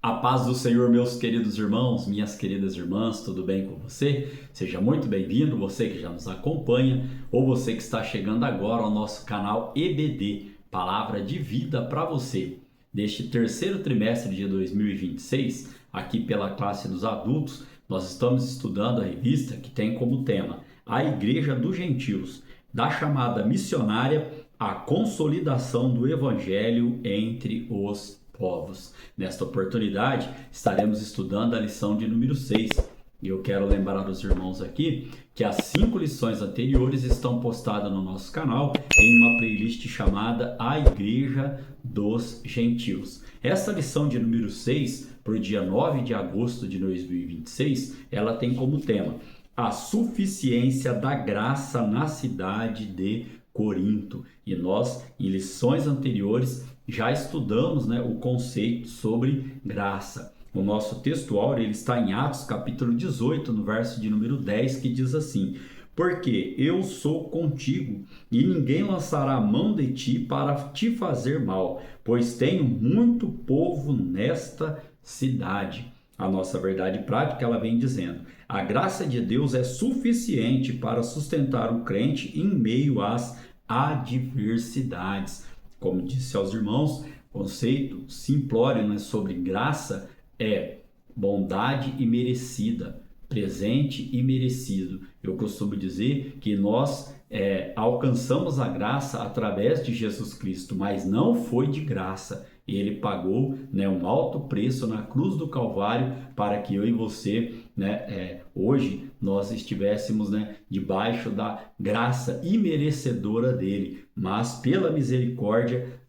A paz do Senhor, meus queridos irmãos, minhas queridas irmãs, tudo bem com você? Seja muito bem-vindo, você que já nos acompanha ou você que está chegando agora ao nosso canal EBD, Palavra de Vida para você. Neste terceiro trimestre de 2026, aqui pela classe dos adultos, nós estamos estudando a revista que tem como tema A Igreja dos Gentios, da chamada missionária à consolidação do Evangelho entre os povos. Nesta oportunidade, estaremos estudando a lição de número 6. E eu quero lembrar aos irmãos aqui que as 5 lições anteriores estão postadas no nosso canal em uma playlist chamada A Igreja dos Gentios. Essa lição de número 6, para o dia 9 de agosto de 2026, ela tem como tema a suficiência da graça na cidade de Corinto. E nós, em lições anteriores, já estudamos, o conceito sobre graça. O nosso texto áureo ele está em Atos capítulo 18, no verso de número 10, que diz assim: porque eu sou contigo, e ninguém lançará a mão de ti para te fazer mal, pois tenho muito povo nesta cidade. A nossa verdade prática, ela vem dizendo: a graça de Deus é suficiente para sustentar o crente em meio às adversidades. Como disse aos irmãos, o conceito simplório sobre graça é bondade imerecida, presente e merecido. Eu costumo dizer que nós alcançamos a graça através de Jesus Cristo, mas não foi de graça. Ele pagou um alto preço na cruz do Calvário para que eu e você, hoje, nós estivéssemos debaixo da graça imerecedora dele. Mas pela misericórdia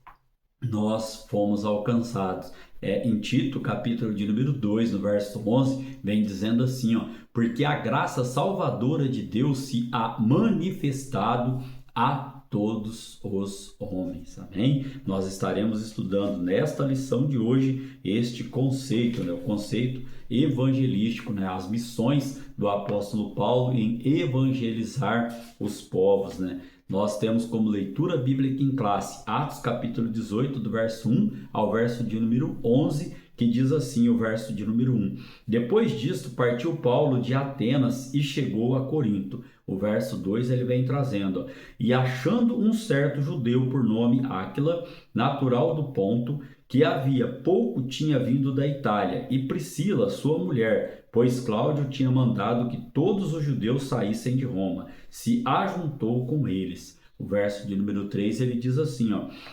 nós fomos alcançados. Em Tito, capítulo de número 2, no verso 11, vem dizendo assim, porque a graça salvadora de Deus se há manifestado a todos os homens. Amém? Nós estaremos estudando nesta lição de hoje este conceito, o conceito evangelístico, as missões do apóstolo Paulo em evangelizar os povos, Nós temos como leitura bíblica em classe Atos capítulo 18, do verso 1 ao verso de número 11, que diz assim o verso de número 1. Depois disto partiu Paulo de Atenas e chegou a Corinto. O verso 2 ele vem trazendo. E achando um certo judeu por nome Áquila, natural do Ponto, que havia pouco tinha vindo da Itália, e Priscila, sua mulher, pois Cláudio tinha mandado que todos os judeus saíssem de Roma, se ajuntou com eles. O verso de número 3 ele diz assim,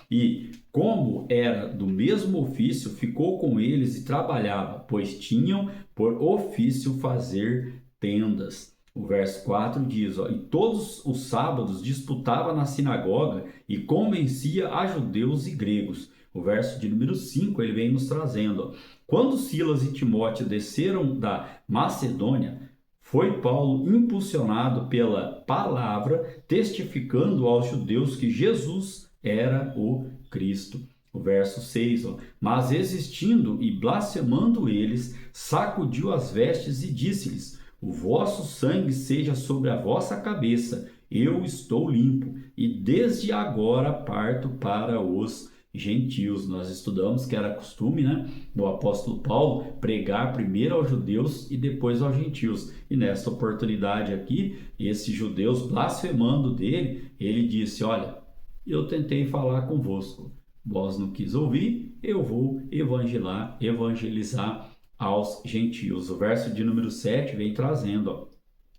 e como era do mesmo ofício, ficou com eles e trabalhava, pois tinham por ofício fazer tendas. O verso 4 diz, e todos os sábados disputava na sinagoga e convencia a judeus e gregos. O verso de número 5 ele vem nos trazendo, quando Silas e Timóteo desceram da Macedônia, foi Paulo impulsionado pela palavra, testificando aos judeus que Jesus era o Cristo. O verso 6, mas existindo e blasfemando eles, sacudiu as vestes e disse-lhes, o vosso sangue seja sobre a vossa cabeça, eu estou limpo, e desde agora parto para os gentios. Nós estudamos que era costume, do apóstolo Paulo pregar primeiro aos judeus e depois aos gentios. E nesta oportunidade aqui, esses judeus blasfemando dele, ele disse, olha, eu tentei falar convosco, vós não quis ouvir, eu vou evangelizar aos gentios. O verso de número 7 vem trazendo,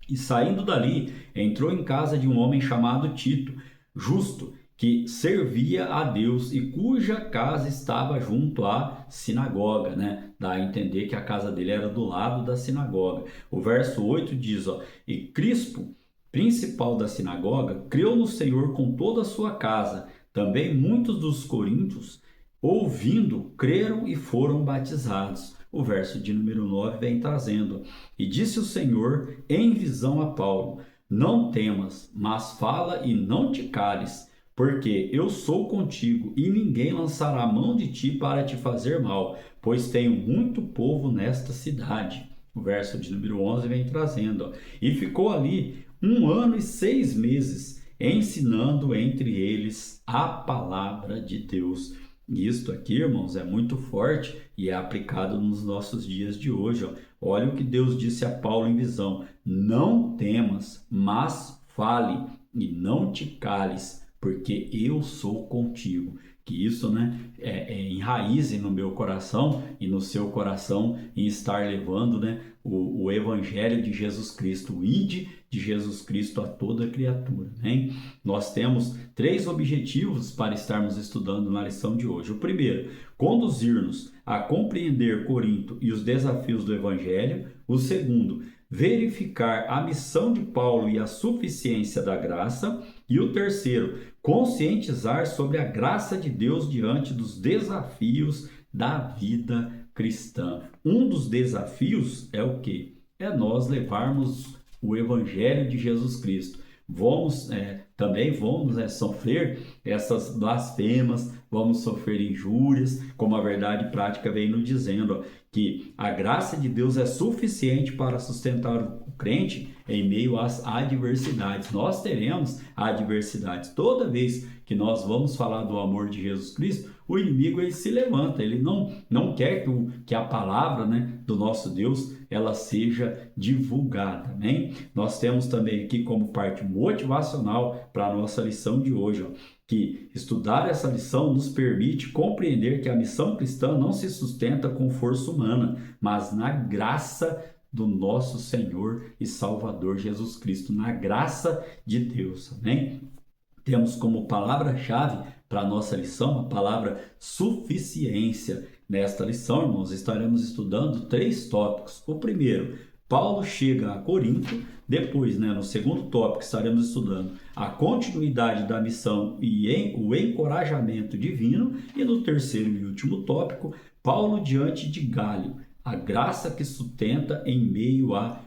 e saindo dali, entrou em casa de um homem chamado Tito, justo, que servia a Deus e cuja casa estava junto à sinagoga, Dá a entender que a casa dele era do lado da sinagoga. O verso 8 diz, e Crispo, principal da sinagoga, creu no Senhor com toda a sua casa. Também muitos dos coríntios, ouvindo, creram e foram batizados. O verso de número 9 vem trazendo, e disse o Senhor em visão a Paulo, não temas, mas fala e não te cales, porque eu sou contigo e ninguém lançará a mão de ti para te fazer mal, pois tenho muito povo nesta cidade. O verso de número 11 vem trazendo, e ficou ali 1 ano e 6 meses, ensinando entre eles a palavra de Deus. Isto aqui, irmãos, é muito forte e é aplicado nos nossos dias de hoje. Ó. Olha o que Deus disse a Paulo em visão: não temas, mas fale e não te cales, porque eu sou contigo. Que isso, né, enraize no meu coração e no seu coração em estar levando, né, o Evangelho de Jesus Cristo, o ide de Jesus Cristo a toda criatura. Né? Nós temos 3 objetivos para estarmos estudando na lição de hoje. O primeiro, conduzir-nos a compreender Corinto e os desafios do Evangelho. O segundo, verificar a missão de Paulo e a suficiência da graça. E o terceiro, conscientizar sobre a graça de Deus diante dos desafios da vida cristã. Um dos desafios é o quê? É nós levarmos o Evangelho de Jesus Cristo. Também vamos sofrer essas blasfemas, vamos sofrer injúrias, como a verdade prática vem nos dizendo, ó, que a graça de Deus é suficiente para sustentar o crente em meio às adversidades. Nós teremos adversidades. Toda vez que nós vamos falar do amor de Jesus Cristo, o inimigo ele se levanta, ele não quer que a palavra, né, do nosso Deus ela seja divulgada. Amém? Nós temos também aqui como parte motivacional para a nossa lição de hoje, ó, que estudar essa lição nos permite compreender que a missão cristã não se sustenta com força humana, mas na graça do nosso Senhor e Salvador Jesus Cristo, na graça de Deus. Amém? Temos como palavra-chave para a nossa lição a palavra suficiência. Nesta lição, irmãos, estaremos estudando 3 tópicos. O primeiro, Paulo chega a Corinto. Depois, no segundo tópico, estaremos estudando a continuidade da missão e o encorajamento divino. E no terceiro e último tópico, Paulo diante de Gálio, a graça que sustenta em meio à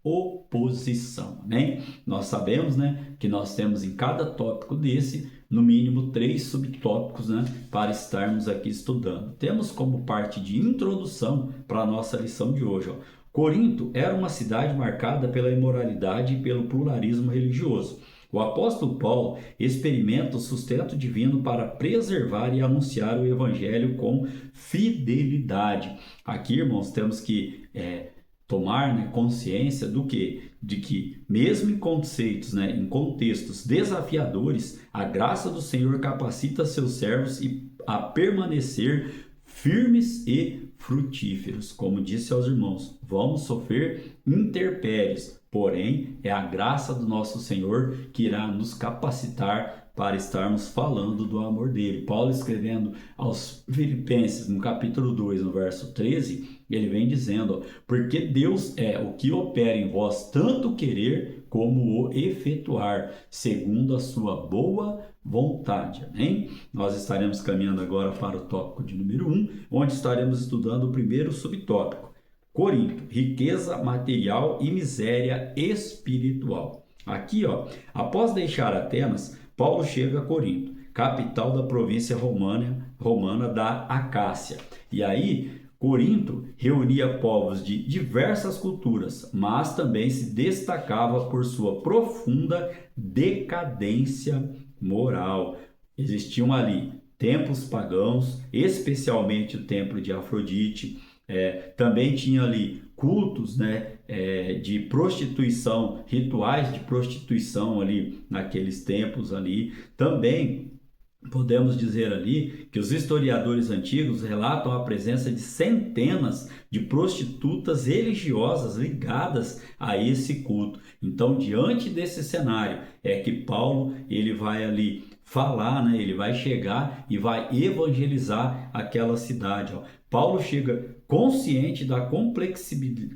oposição. Amém? Nós sabemos, que nós temos em cada tópico desse, no mínimo 3 subtópicos, para estarmos aqui estudando. Temos como parte de introdução para a nossa lição de hoje, ó. Corinto era uma cidade marcada pela imoralidade e pelo pluralismo religioso. O apóstolo Paulo experimenta o sustento divino para preservar e anunciar o evangelho com fidelidade. Aqui, irmãos, temos que tomar consciência do quê? De que, mesmo em conceitos, em contextos desafiadores, a graça do Senhor capacita seus servos a permanecer firmes e frutíferos. Como disse aos irmãos, vamos sofrer intempéries, porém é a graça do nosso Senhor que irá nos capacitar para estarmos falando do amor dele. Paulo, escrevendo aos Filipenses, no capítulo 2, no verso 13, ele vem dizendo, porque Deus é o que opera em vós tanto querer como o efetuar, segundo a sua boa vontade. Amém? Nós estaremos caminhando agora para o tópico de número 1, onde estaremos estudando o primeiro subtópico. Corinto, riqueza material e miséria espiritual. Aqui, após deixar Atenas, Paulo chega a Corinto, capital da província romana da Acácia. E aí, Corinto reunia povos de diversas culturas, mas também se destacava por sua profunda decadência moral. Existiam ali templos pagãos, especialmente o templo de Afrodite. Também tinha ali cultos, de prostituição, rituais de prostituição ali naqueles templos ali. Também podemos dizer ali que os historiadores antigos relatam a presença de centenas de prostitutas religiosas ligadas a esse culto. Então, diante desse cenário, é que Paulo ele vai ali falar, ele vai chegar e vai evangelizar aquela cidade. Paulo chega consciente da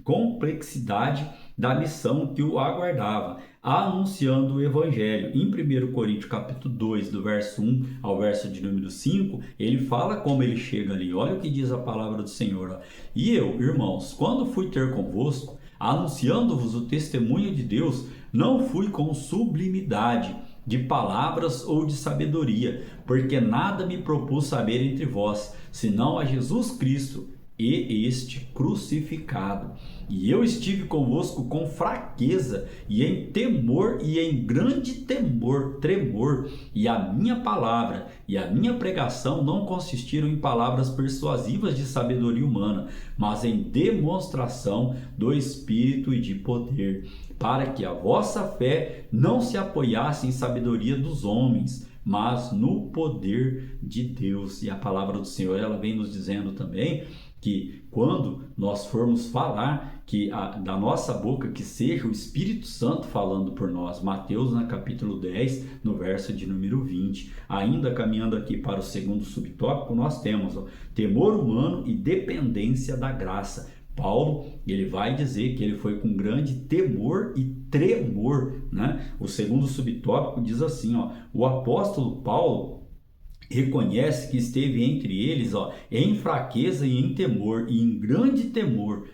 complexidade da missão que o aguardava, anunciando o evangelho. Em 1 Coríntios capítulo 2, do verso 1 ao verso de número 5, ele fala como ele chega ali. Olha o que diz a palavra do Senhor. E eu, irmãos, quando fui ter convosco, anunciando-vos o testemunho de Deus, não fui com sublimidade de palavras ou de sabedoria, porque nada me propus saber entre vós, senão a Jesus Cristo e este crucificado. E eu estive convosco com fraqueza e em temor e em grande tremor, e a minha palavra e a minha pregação não consistiram em palavras persuasivas de sabedoria humana, mas em demonstração do Espírito e de poder, para que a vossa fé não se apoiasse em sabedoria dos homens, mas no poder de Deus. E a palavra do Senhor, ela vem nos dizendo também que quando nós formos falar, que da nossa boca que seja o Espírito Santo falando por nós. Mateus, no capítulo 10, no verso de número 20. Ainda caminhando aqui para o segundo subtópico, nós temos temor humano e dependência da graça. Paulo, ele vai dizer que ele foi com grande temor e tremor, né? O segundo subtópico diz assim, o apóstolo Paulo reconhece que esteve entre eles em fraqueza e em temor, e em grande tremor,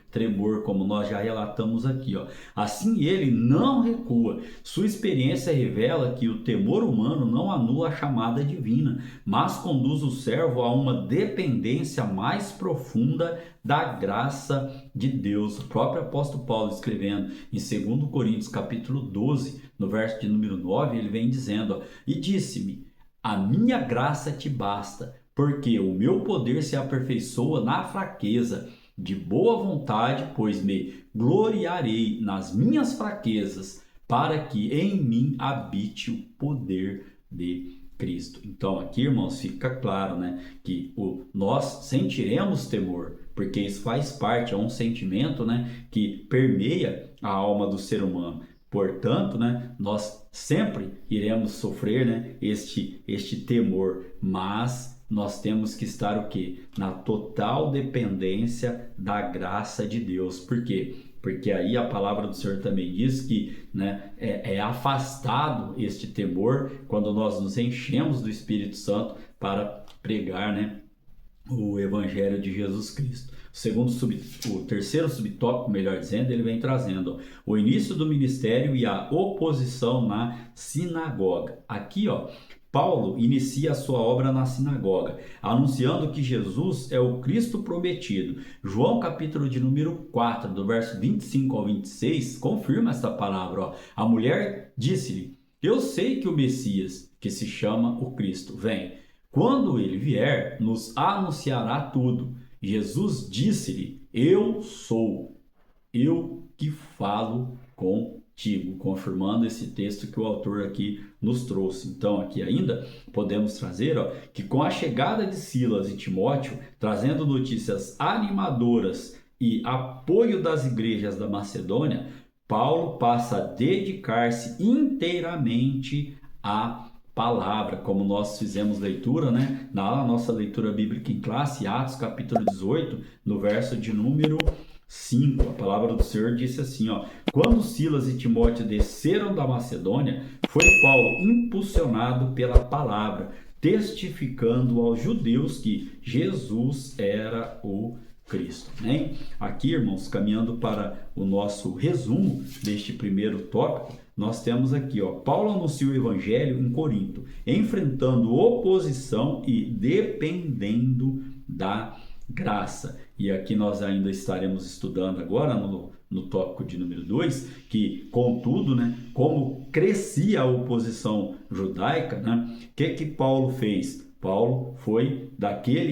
como nós já relatamos aqui. Assim ele não recua. Sua experiência revela que o temor humano não anula a chamada divina, mas conduz o servo a uma dependência mais profunda da graça de Deus. O próprio apóstolo Paulo, escrevendo em 2 Coríntios capítulo 12, no verso de número 9, ele vem dizendo, e disse-me, a minha graça te basta, porque o meu poder se aperfeiçoa na fraqueza. De boa vontade, pois me gloriarei nas minhas fraquezas, para que em mim habite o poder de Cristo. Então aqui, irmãos, fica claro, né, que nós sentiremos temor, porque isso faz parte, é um sentimento, né, que permeia a alma do ser humano. Portanto, né, nós sempre iremos sofrer, né, este temor, mas nós temos que estar o quê? Na total dependência da graça de Deus. Por quê? Porque aí a palavra do Senhor também diz que, né, é afastado este temor quando nós nos enchemos do Espírito Santo para pregar, né, o Evangelho de Jesus Cristo. O terceiro subtópico, melhor dizendo, ele vem trazendo o início do ministério e a oposição na sinagoga. Aqui, Paulo inicia a sua obra na sinagoga, anunciando que Jesus é o Cristo prometido. João, capítulo de número 4, do verso 25 ao 26, confirma esta palavra. A mulher disse-lhe, eu sei que o Messias, que se chama o Cristo, vem. Quando ele vier, nos anunciará tudo. Jesus disse-lhe, eu sou, eu que falo contigo, confirmando esse texto que o autor aqui nos trouxe. Então aqui ainda podemos trazer que com a chegada de Silas e Timóteo, trazendo notícias animadoras e apoio das igrejas da Macedônia, Paulo passa a dedicar-se inteiramente à palavra, como nós fizemos leitura, né, na nossa leitura bíblica em classe, Atos capítulo 18, no verso de número 5, a palavra do Senhor disse assim, quando Silas e Timóteo desceram da Macedônia, foi Paulo impulsionado pela palavra, testificando aos judeus que Jesus era o Cristo, né? Aqui, irmãos, caminhando para o nosso resumo deste primeiro tópico, nós temos aqui, Paulo anuncia o evangelho em Corinto, enfrentando oposição e dependendo da graça. E aqui nós ainda estaremos estudando agora no tópico de número 2, que, contudo, né, como crescia a oposição judaica, né, o que Paulo fez? Paulo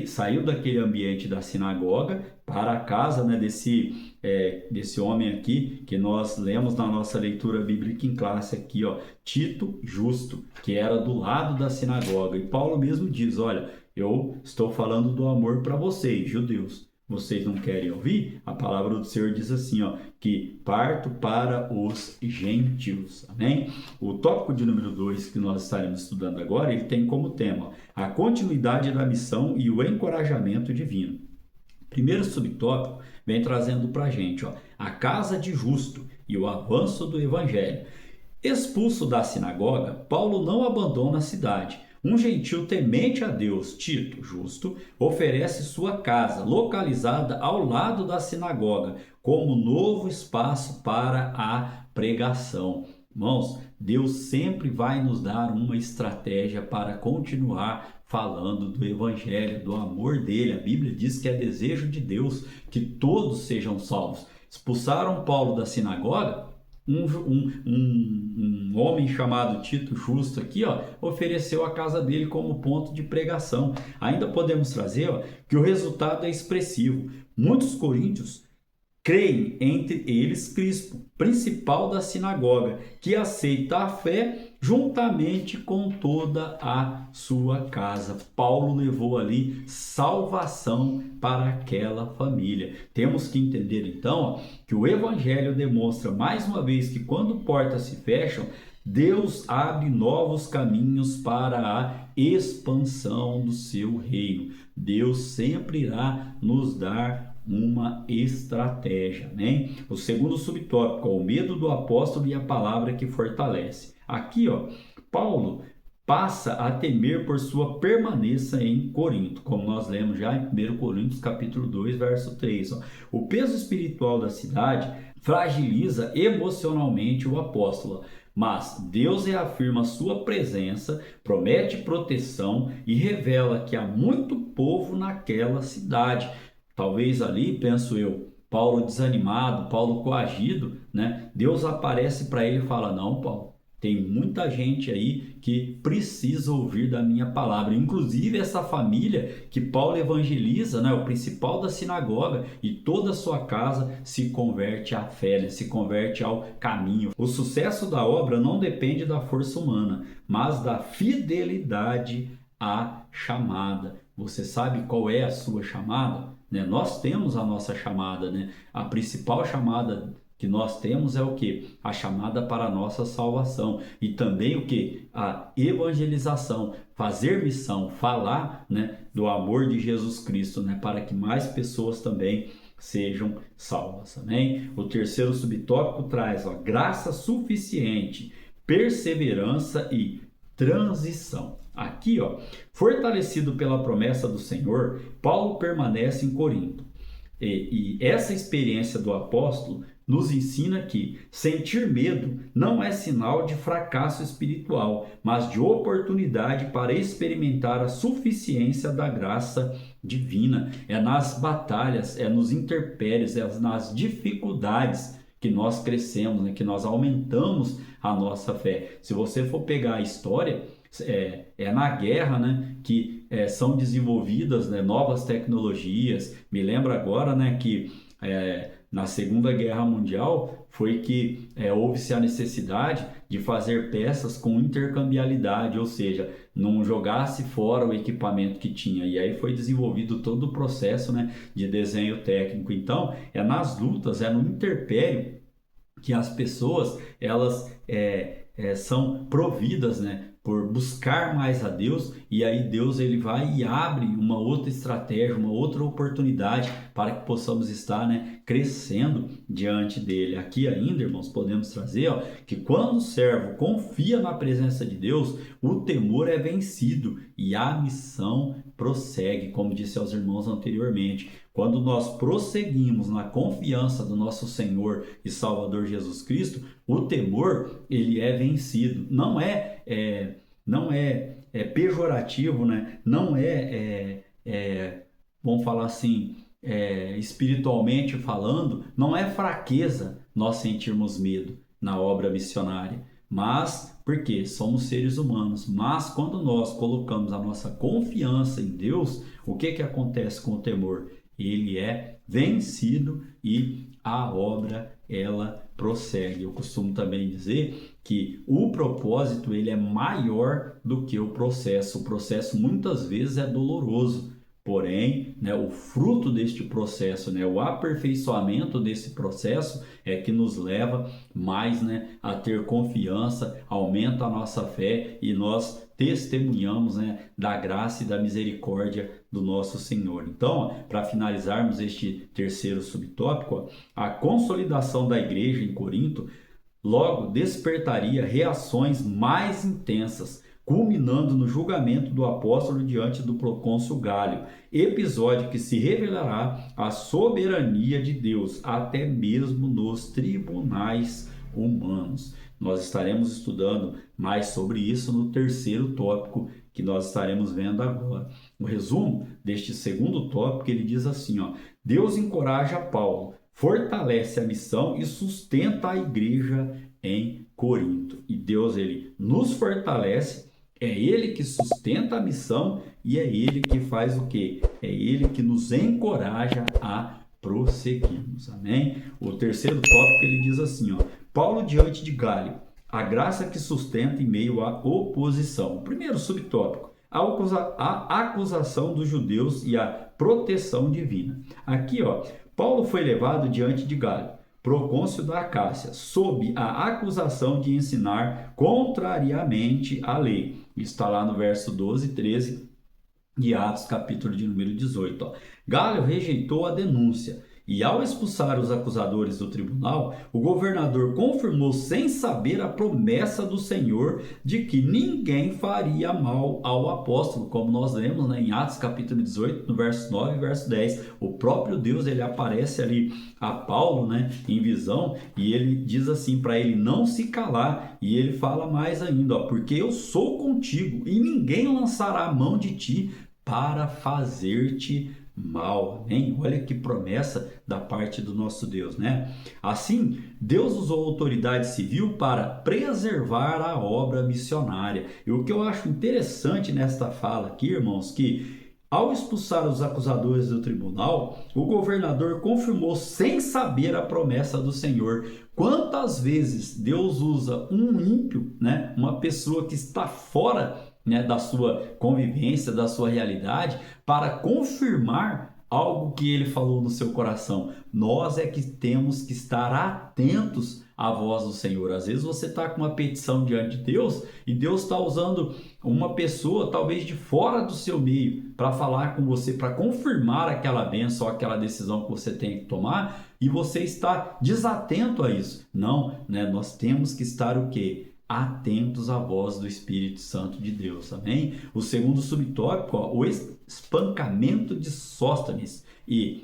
saiu daquele ambiente da sinagoga para a casa, né, desse homem aqui que nós lemos na nossa leitura bíblica em classe aqui, Tito Justo, que era do lado da sinagoga. E Paulo mesmo diz, olha, eu estou falando do amor para vocês, judeus. Vocês não querem ouvir? A palavra do Senhor diz assim, que parto para os gentios. Amém? O tópico de número 2 que nós estaremos estudando agora, ele tem como tema a continuidade da missão e o encorajamento divino. Primeiro subtópico vem trazendo para a gente a casa de justo e o avanço do evangelho. Expulso da sinagoga, Paulo não abandona a cidade. Um gentil temente a Deus, Tito, justo, oferece sua casa, localizada ao lado da sinagoga, como novo espaço para a pregação. Irmãos, Deus sempre vai nos dar uma estratégia para continuar falando do Evangelho, do amor dele. A Bíblia diz que é desejo de Deus que todos sejam salvos. Expulsaram Paulo da sinagoga. Um homem chamado Tito Justo aqui, ofereceu a casa dele como ponto de pregação. Ainda podemos trazer, que o resultado é expressivo. Muitos coríntios creem, entre eles Crispo, principal da sinagoga, que aceita a fé juntamente com toda a sua casa. Paulo levou ali salvação para aquela família. Temos que entender então que o Evangelho demonstra mais uma vez que quando portas se fecham, Deus abre novos caminhos para a expansão do seu reino. Deus sempre irá nos dar uma estratégia, né? O segundo subtópico é o medo do apóstolo e a palavra que fortalece. Aqui, Paulo passa a temer por sua permanência em Corinto, como nós lemos já em 1 Coríntios capítulo 2, verso 3. O peso espiritual da cidade fragiliza emocionalmente o apóstolo, mas Deus reafirma sua presença, promete proteção e revela que há muito povo naquela cidade. Talvez ali, penso eu, Paulo desanimado, Paulo coagido, né? Deus aparece para ele e fala: não, Paulo, tem muita gente aí que precisa ouvir da minha palavra. Inclusive essa família que Paulo evangeliza, né? O principal da sinagoga, e toda a sua casa se converte à fé, né? Se converte ao caminho. O sucesso da obra não depende da força humana, mas da fidelidade à chamada. Você sabe qual é a sua chamada? Nós temos a nossa chamada, né? A principal chamada que nós temos é o que? A chamada para a nossa salvação. E também o que? A evangelização, fazer missão, falar, né, do amor de Jesus Cristo, né, para que mais pessoas também sejam salvas. Amém? O terceiro subtópico traz graça suficiente, perseverança e transição. Aqui, fortalecido pela promessa do Senhor, Paulo permanece em Corinto. E essa experiência do apóstolo nos ensina que sentir medo não é sinal de fracasso espiritual, mas de oportunidade para experimentar a suficiência da graça divina. É nas batalhas, é nos intempéries, é nas dificuldades que nós crescemos, né? Que nós aumentamos a nossa fé. Se você for pegar a história, é na guerra, né, que são desenvolvidas, né, novas tecnologias. Me lembro agora, né, que na Segunda Guerra Mundial foi que houve-se a necessidade de fazer peças com intercambiabilidade, ou seja, não jogasse fora o equipamento que tinha. E aí foi desenvolvido todo o processo, né, de desenho técnico. Então, é nas lutas, é no interpério que as pessoas elas são providas, né, por buscar mais a Deus, e aí Deus ele vai e abre uma outra estratégia, uma outra oportunidade para que possamos estar, né, crescendo diante dele. Aqui ainda, irmãos, podemos trazer que quando o servo confia na presença de Deus, o temor é vencido e a missão prossegue, como disse aos irmãos anteriormente. Quando nós prosseguimos na confiança do nosso Senhor e Salvador Jesus Cristo, o temor ele é vencido. Não é pejorativo, né? Não vamos falar assim, espiritualmente falando, não é fraqueza nós sentirmos medo na obra missionária. Mas, porque somos seres humanos, mas quando nós colocamos a nossa confiança em Deus, o que acontece com o temor? Ele é vencido e a obra ela prossegue. Eu costumo também dizer que o propósito ele é maior do que o processo. O processo muitas vezes é doloroso, porém, né, o fruto deste processo, né, o aperfeiçoamento desse processo é que nos leva mais, né, a ter confiança, aumenta a nossa fé e nós testemunhamos, né, da graça e da misericórdia do nosso Senhor. Então, para finalizarmos este terceiro subtópico, a consolidação da igreja em Corinto logo despertaria reações mais intensas, culminando no julgamento do apóstolo diante do procônsul Gálio, episódio que se revelará a soberania de Deus até mesmo nos tribunais humanos. Nós estaremos estudando mais sobre isso no terceiro tópico, que nós estaremos vendo agora. O resumo deste segundo tópico, ele diz assim, ó: Deus encoraja Paulo, fortalece a missão e sustenta a igreja em Corinto. E Deus, ele nos fortalece, é ele que sustenta a missão e é ele que faz o quê? É ele que nos encoraja a prosseguirmos. Amém? O terceiro tópico, ele diz assim, ó: Paulo diante de Gálio, a graça que sustenta em meio à oposição. O primeiro subtópico, a acusação dos judeus e a proteção divina. Aqui, ó, Paulo foi levado diante de Gálio, procônsul da Acácia, sob a acusação de ensinar contrariamente à lei. Está lá no verso 12 e 13 de Atos, capítulo de número 18. Ó. Gálio rejeitou a denúncia e, ao expulsar os acusadores do tribunal, o governador confirmou sem saber a promessa do Senhor de que ninguém faria mal ao apóstolo, como nós lemos, né, em Atos capítulo 18, no verso 9 e verso 10. O próprio Deus, ele aparece ali a Paulo, né, em visão, e ele diz assim para ele não se calar, e ele fala mais ainda, ó: porque eu sou contigo e ninguém lançará a mão de ti para fazer-te mal. Amém? Olha que promessa da parte do nosso Deus, né? Assim, Deus usou a autoridade civil para preservar a obra missionária. E o que eu acho interessante nesta fala aqui, irmãos, que ao expulsar os acusadores do tribunal, o governador confirmou sem saber a promessa do Senhor. Quantas vezes Deus usa um ímpio, né, uma pessoa que está fora, né, da sua convivência, da sua realidade, para confirmar algo que ele falou no seu coração. Nós é que temos que estar atentos à voz do Senhor. Às vezes você está com uma petição diante de Deus e Deus está usando uma pessoa talvez de fora do seu meio para falar com você, para confirmar aquela bênção ou aquela decisão que você tem que tomar, e você está desatento a isso. Não, né? Nós temos que estar o quê? Atentos à voz do Espírito Santo de Deus, amém? O segundo subtópico, ó, o espancamento de Sóstenes e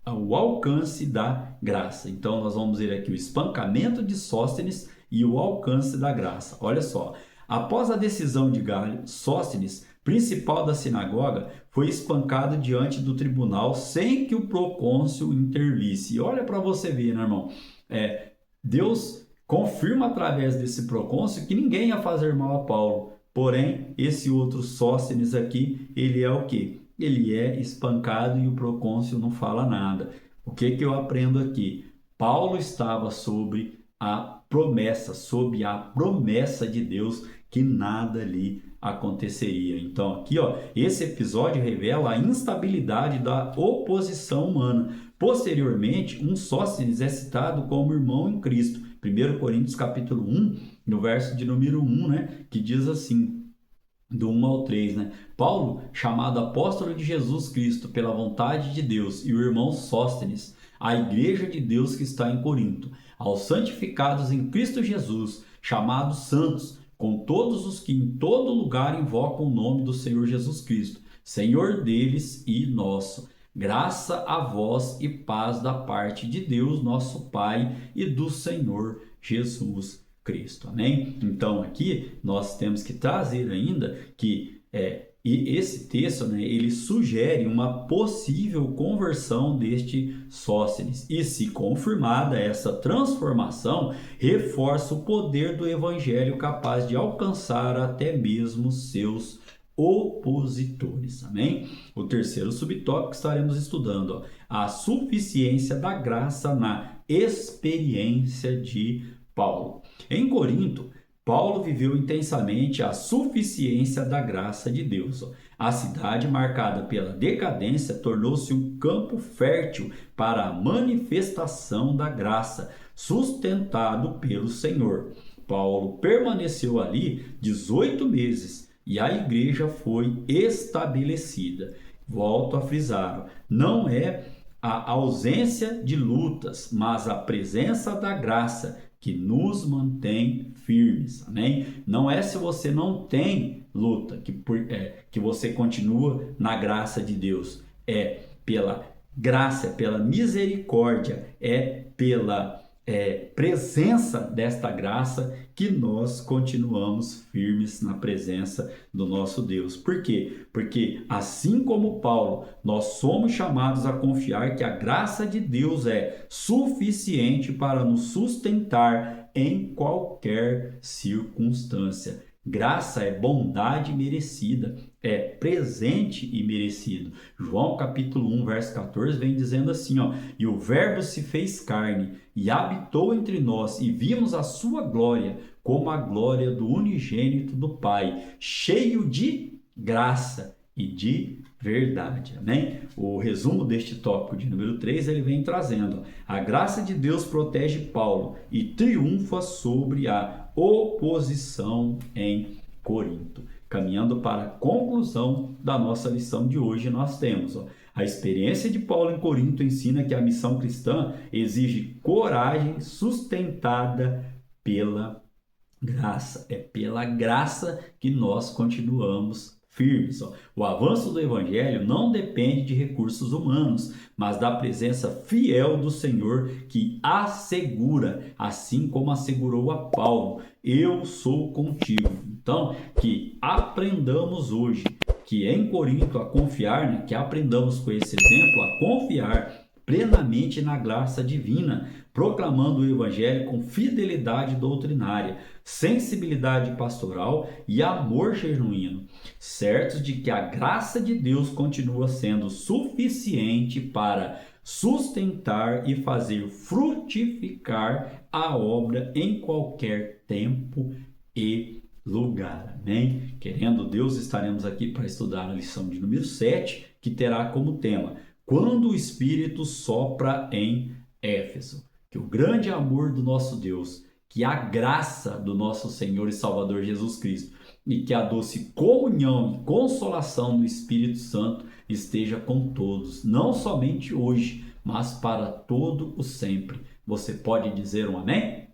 o alcance da graça. Então, nós vamos ver aqui o espancamento de Sóstenes e o alcance da graça. Olha só, após a decisão de Gálio, Sóstenes, principal da sinagoga, foi espancado diante do tribunal sem que o procônsul intervisse. E olha para você ver, né, irmão? Deus confirma através desse procônsul que ninguém ia fazer mal a Paulo. Porém, esse outro Sóstenes aqui, ele é o quê? Ele é espancado e o procônsul não fala nada. O que eu aprendo aqui? Paulo estava sob a promessa de Deus que nada lhe aconteceria. Então, aqui, ó, esse episódio revela a instabilidade da oposição humana. Posteriormente, um Sóstenes é citado como irmão em Cristo. 1 Coríntios capítulo 1, no verso de número 1, né, que diz assim, do 1 ao 3, né? Paulo, chamado apóstolo de Jesus Cristo pela vontade de Deus, e o irmão Sóstenes, a igreja de Deus que está em Corinto, aos santificados em Cristo Jesus, chamados santos, com todos os que em todo lugar invocam o nome do Senhor Jesus Cristo, Senhor deles e nosso. Graça a vós e paz da parte de Deus, nosso Pai, e do Senhor Jesus Cristo. Amém? Então, aqui nós temos que trazer ainda que e esse texto, né, ele sugere uma possível conversão deste Sóstenes. E se confirmada essa transformação, reforça o poder do evangelho capaz de alcançar até mesmo seus opositores. Amém? O terceiro subtópico que estaremos estudando, ó, a suficiência da graça na experiência de Paulo. Em Corinto, Paulo viveu intensamente a suficiência da graça de Deus. A cidade, marcada pela decadência, tornou-se um campo fértil para a manifestação da graça, sustentado pelo Senhor. Paulo permaneceu ali 18 meses e a igreja foi estabelecida. Volto a frisar, não é a ausência de lutas, mas a presença da graça que nos mantém firmes, amém? Não é se você não tem luta que você continua na graça de Deus. É pela graça, é pela misericórdia, é pela presença desta graça que nós continuamos firmes na presença do nosso Deus. Por quê? Porque assim como Paulo, nós somos chamados a confiar que a graça de Deus é suficiente para nos sustentar em qualquer circunstância. Graça é bondade merecida, é presente e merecido. João capítulo 1, verso 14 vem dizendo assim, ó: e o verbo se fez carne e habitou entre nós e vimos a sua glória como a glória do unigênito do Pai, cheio de graça e de verdade. Amém? O resumo deste tópico de número 3, ele vem trazendo: a graça de Deus protege Paulo e triunfa sobre a oposição em Corinto. Caminhando para a conclusão da nossa lição de hoje, nós temos, a experiência de Paulo em Corinto ensina que a missão cristã exige coragem sustentada pela graça. É pela graça que nós continuamos firmes. O avanço do evangelho não depende de recursos humanos, mas da presença fiel do Senhor, que assegura, assim como assegurou a Paulo: eu sou contigo. Então, que aprendamos hoje que em Corinto a confiar, né, que aprendamos com esse exemplo a confiar plenamente na graça divina, proclamando o evangelho com fidelidade doutrinária, sensibilidade pastoral e amor genuíno, certos de que a graça de Deus continua sendo suficiente para sustentar e fazer frutificar a obra em qualquer tempo e lugar. Amém? Querendo Deus, estaremos aqui para estudar a lição de número 7, que terá como tema: quando o Espírito sopra em Éfeso. Que o grande amor do nosso Deus, que a graça do nosso Senhor e Salvador Jesus Cristo e que a doce comunhão e consolação do Espírito Santo esteja com todos, não somente hoje, mas para todo o sempre. Você pode dizer um amém?